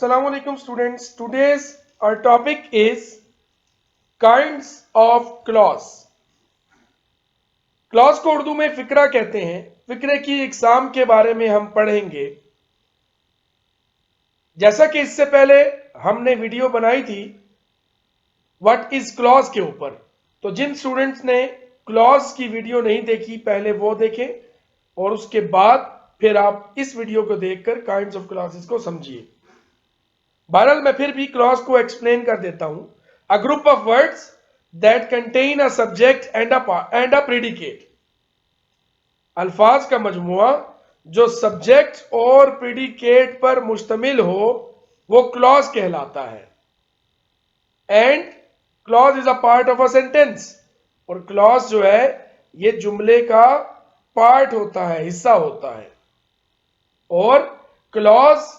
Assalamu alaikum students. Today's our topic is kinds of clause. Clause को उर्दू में फिक्रा कहते हैं. फिक्रे की एग्जाम के बारे में हम पढ़ेंगे. जैसा कि इससे पहले हमने वीडियो बनाई थी व्हाट इज क्लॉज के ऊपर, तो जिन स्टूडेंट्स ने क्लॉज की वीडियो नहीं देखी पहले वो देखें और उसके बाद फिर आप इस वीडियो को देखकर काइंड्स ऑफ क्लॉजेस को समझिए. बहरहाल मैं फिर भी क्लॉज को एक्सप्लेन कर देता हूं. A group of words that contain a subject and a predicate. अल्फाज का मजमुआ जो सब्जेक्ट और प्रेडिकेट पर मुश्तमिल हो वो क्लॉज कहलाता है. And clause is a part of a sentence. और क्लॉज जो है ये जुमले का पार्ट होता है, हिस्सा होता है. और क्लॉज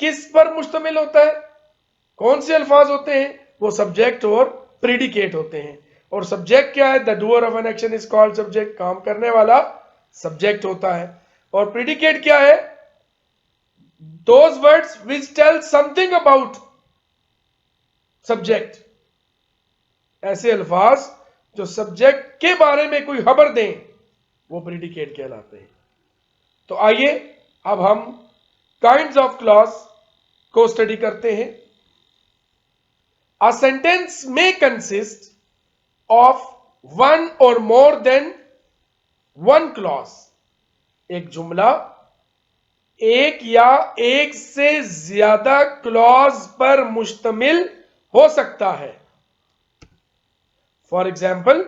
किस पर मुश्तमिल होता है? कौन से अल्फाज होते हैं? वो सब्जेक्ट और प्रेडिकेट होते हैं. और सब्जेक्ट क्या है? The doer of an action is called subject. काम करने वाला सब्जेक्ट होता है. और प्रेडिकेट क्या है? Those words which tell something about subject. ऐसे अल्फाज जो सब्जेक्ट के बारे में कोई खबर दें वो प्रेडिकेट कहलाते हैं. तो आइए अब हम काइंड्स ऑफ क्लॉज को स्टडी करते हैं. A sentence may consist of one or more than one clause. एक जुमला एक या एक से ज्यादा क्लॉज पर मुश्तमिल हो सकता है. For example,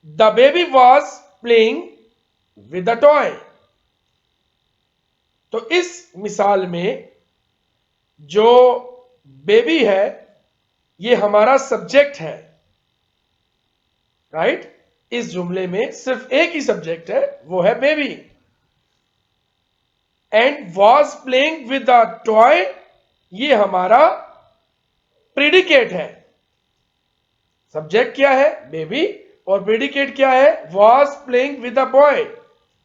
the baby was playing with a toy. तो इस मिसाल में जो बेबी है ये हमारा सब्जेक्ट है. राइट? इस जुमले में सिर्फ एक ही सब्जेक्ट है, वो है baby. And was playing with a toy ये हमारा प्रेडिकेट है. सब्जेक्ट क्या है? बेबी. और प्रेडिकेट क्या है? Was playing with a boy,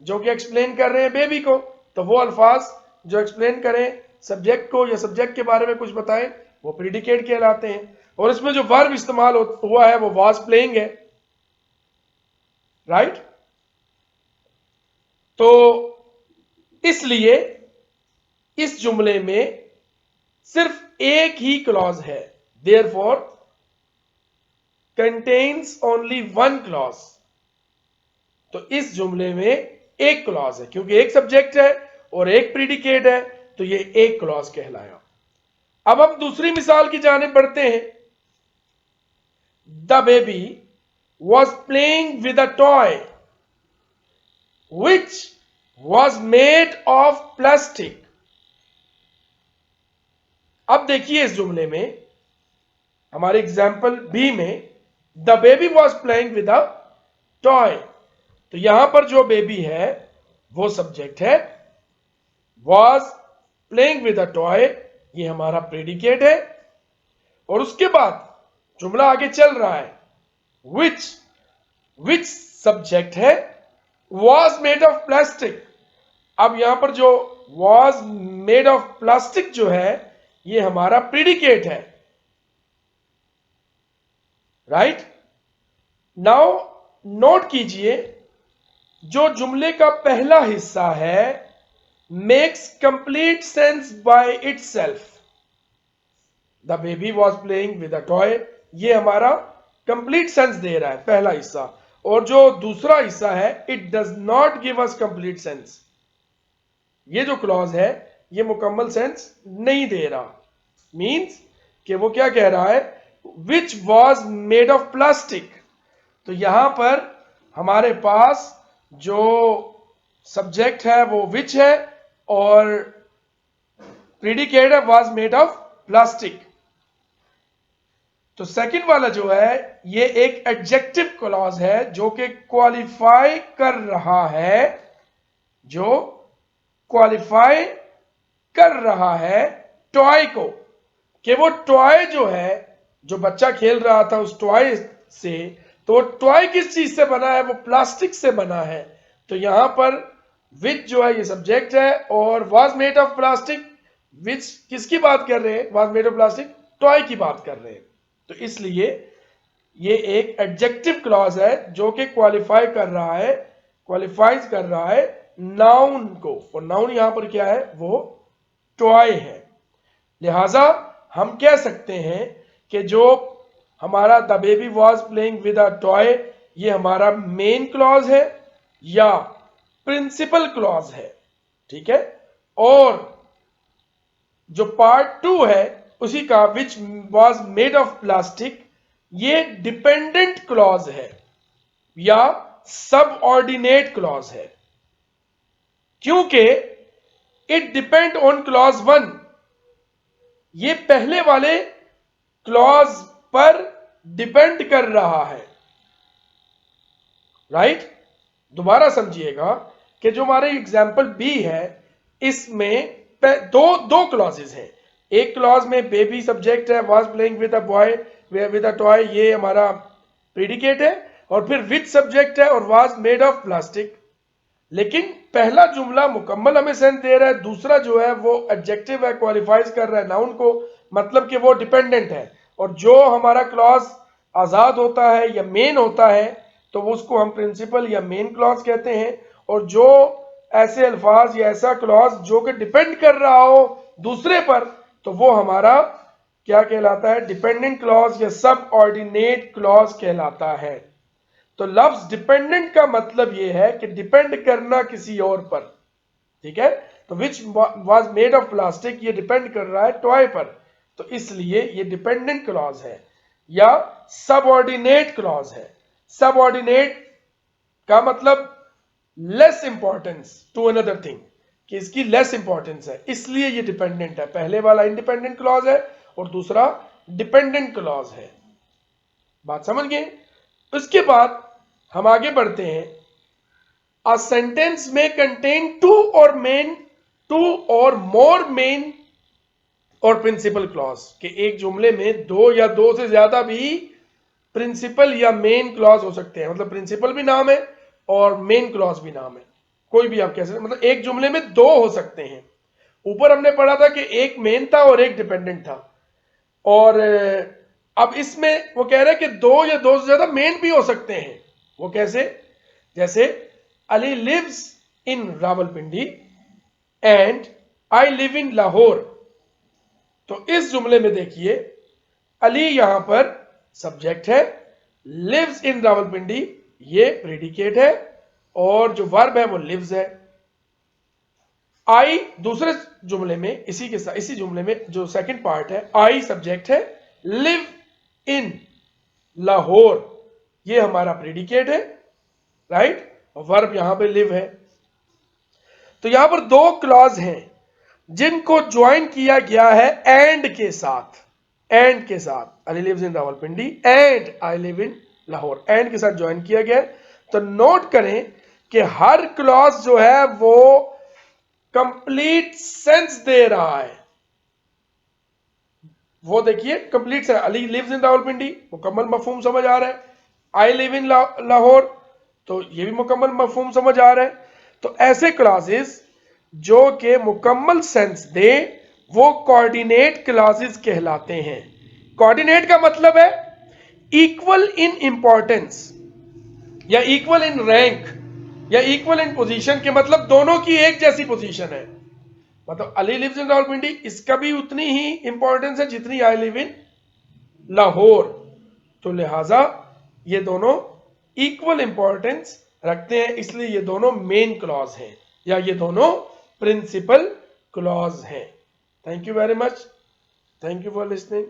जो कि एक्सप्लेन कर रहे हैं बेबी को. तो वो अल्फाज जो एक्सप्लेन करें सब्जेक्ट को या सब्जेक्ट के बारे में कुछ बताएं वो प्रेडिकेट कहलाते हैं. और इसमें जो वर्ब इस्तेमाल हुआ है वो वॉज प्लेइंग है. राइट? तो इसलिए इस जुमले में सिर्फ एक ही क्लॉज है. Therefore contains only one clause. तो इस जुमले में एक क्लॉज है क्योंकि एक सब्जेक्ट है और एक प्रेडिकेट है, तो ये एक क्लॉज कहलाया. अब हम दूसरी मिसाल की जानिब बढ़ते हैं. The baby was playing with a toy which was made of plastic. अब देखिए इस जुमले में हमारे एग्जाम्पल बी में the baby was playing with a toy. तो यहां पर जो बेबी है वो सब्जेक्ट है. Was playing with a toy ये हमारा प्रेडिकेट है. और उसके बाद जुमला आगे चल रहा है. विच सब्जेक्ट है. Was made of plastic. अब यहां पर जो वॉज मेड ऑफ प्लास्टिक जो है ये हमारा प्रेडिकेट है. राइट? नाउ नोट कीजिए जो जुमले का पहला हिस्सा है makes complete sense by itself. The baby was playing with a toy ये हमारा कंप्लीट सेंस दे रहा है पहला हिस्सा. और जो दूसरा हिस्सा है it does not give us complete sense. ये जो क्लॉज है ये मुकम्मल सेंस नहीं दे रहा. मींस कि वो क्या कह रहा है? Which was made of plastic. तो यहां पर हमारे पास जो सब्जेक्ट है वो विच है और प्रेडिकेट है वॉज मेड ऑफ प्लास्टिक. तो सेकंड वाला जो है ये एक एडजेक्टिव क्लॉज है जो कि क्वालिफाई कर रहा है, जो क्वालिफाई कर रहा है टॉय को, कि वो टॉय जो है जो बच्चा खेल रहा था उस टॉय से, तो वो टॉय किस चीज से बना है? वो प्लास्टिक से बना है. तो यहां पर विच जो है ये सब्जेक्ट है, और वाज मेड ऑफ प्लास्टिक, विच किसकी बात कर रहे हैं, was made of plastic toy की बात कर रहे हैं। तो इसलिए ये एक एडजेक्टिव क्लॉज है जो कि क्वालिफाई कर रहा है, क्वालिफाइज कर रहा है नाउन को, और नाउन यहां पर क्या है, वो टॉय है। लिहाजा हम कह सकते हैं कि जो हमारा the baby was playing with a toy, ये हमारा मेन क्लॉज है या प्रिंसिपल क्लॉज है, ठीक है। और जो पार्ट 2 है उसी का, which was made of plastic, ये डिपेंडेंट क्लॉज है या सबऑर्डिनेट क्लॉज है, क्योंकि इट डिपेंड ऑन क्लॉज 1, ये पहले वाले क्लॉज पर डिपेंड कर रहा है, राइट। दोबारा समझिएगा कि जो हमारे एग्जाम्पल बी है इसमें दो क्लॉजेज हैं। एक क्लॉज में बेबी सब्जेक्ट है, was playing with a boy with a toy, ये हमारा प्रीडिकेट है, और फिर विद सब्जेक्ट है और वाज मेड ऑफ प्लास्टिक। लेकिन पहला जुमला मुकम्मल हमें सेंस दे रहा है, दूसरा जो है वो एडजेक्टिव है, क्वालिफाइज कर रहा है नाउन को, मतलब कि वो डिपेंडेंट है। और जो हमारा क्लॉज आजाद होता है या मेन होता है तो उसको हम प्रिंसिपल या मेन क्लॉज कहते हैं। और जो ऐसे अल्फाज या ऐसा क्लॉज जो कि डिपेंड कर रहा हो दूसरे पर, तो वो हमारा क्या कहलाता है, डिपेंडेंट क्लॉज या सब ऑर्डिनेट क्लॉज कहलाता है। तो लफ्ज डिपेंडेंट का मतलब यह है कि डिपेंड करना किसी और पर, ठीक है। तो which was made of plastic, ये डिपेंड कर रहा है टॉय पर, तो इसलिए ये डिपेंडेंट क्लॉज है या सबऑर्डिनेट क्लॉज है। सबऑर्डिनेट का मतलब less importance to another thing, कि इसकी लेस इंपॉर्टेंस है, इसलिए ये डिपेंडेंट है। पहले वाला इंडिपेंडेंट क्लॉज है और दूसरा डिपेंडेंट क्लॉज है। बात समझ गए। उसके बाद हम आगे बढ़ते हैं। अ सेंटेंस में कंटेन टू और मोर मेन और प्रिंसिपल क्लॉज, कि एक जुमले में दो या दो से ज्यादा भी प्रिंसिपल या मेन क्लॉज हो सकते हैं। मतलब प्रिंसिपल भी नाम है और मेन क्लॉज भी नाम है, कोई भी आप कह सकते हैं। मतलब एक जुमले में दो हो सकते हैं। ऊपर हमने पढ़ा था कि एक मेन था और एक डिपेंडेंट था, और अब इसमें वो कह रहे हैं कि दो या दो से ज्यादा मेन भी हो सकते हैं। वो कैसे, जैसे Ali lives in Rawalpindi and I live in Lahore. तो इस जुमले में देखिए अली यहां पर सब्जेक्ट है, लिव्स इन रावलपिंडी ये प्रेडिकेट है, और जो वर्ब है वो लिव्स है। आई दूसरे जुमले में इसी के साथ, इसी जुमले में जो सेकंड पार्ट है, आई सब्जेक्ट है, लिव इन लाहौर ये हमारा प्रेडिकेट है, राइट, और वर्ब यहां पे लिव है। तो यहां पर दो क्लॉज हैं जिनको ज्वाइन किया गया है एंड के साथ, एंड के साथ। Ali lives in Rawalpindi and I live in Lahore, and के साथ ज्वाइन किया गया। तो नोट करें कि हर क्लॉज जो है वो कंप्लीट सेंस दे रहा है। वो देखिए complete sense, Ali lives in Rawalpindi मुकम्मल मफहूम समझ आ रहा है, आई लिव इन लाहौर तो ये भी मुकम्मल मफहूम समझ आ रहा है। तो ऐसे क्लॉजेस जो कि मुकम्मल सेंस दे वो कोऑर्डिनेट क्लॉजेस कहलाते हैं। कोऑर्डिनेट का मतलब है इक्वल इन इंपॉर्टेंस या इक्वल इन रैंक या इक्वल इन पोजीशन, के मतलब दोनों की एक जैसी पोजीशन है। मतलब अली लिव्स इन रावलपिंडी इसका भी उतनी ही इंपॉर्टेंस है जितनी आई लिव इन लाहौर। तो लिहाजा ये दोनों इक्वल इंपॉर्टेंस रखते हैं, इसलिए ये दोनों मेन क्लॉज हैं या ये दोनों प्रिंसिपल क्लॉज हैं। Thank you very much, thank you for listening.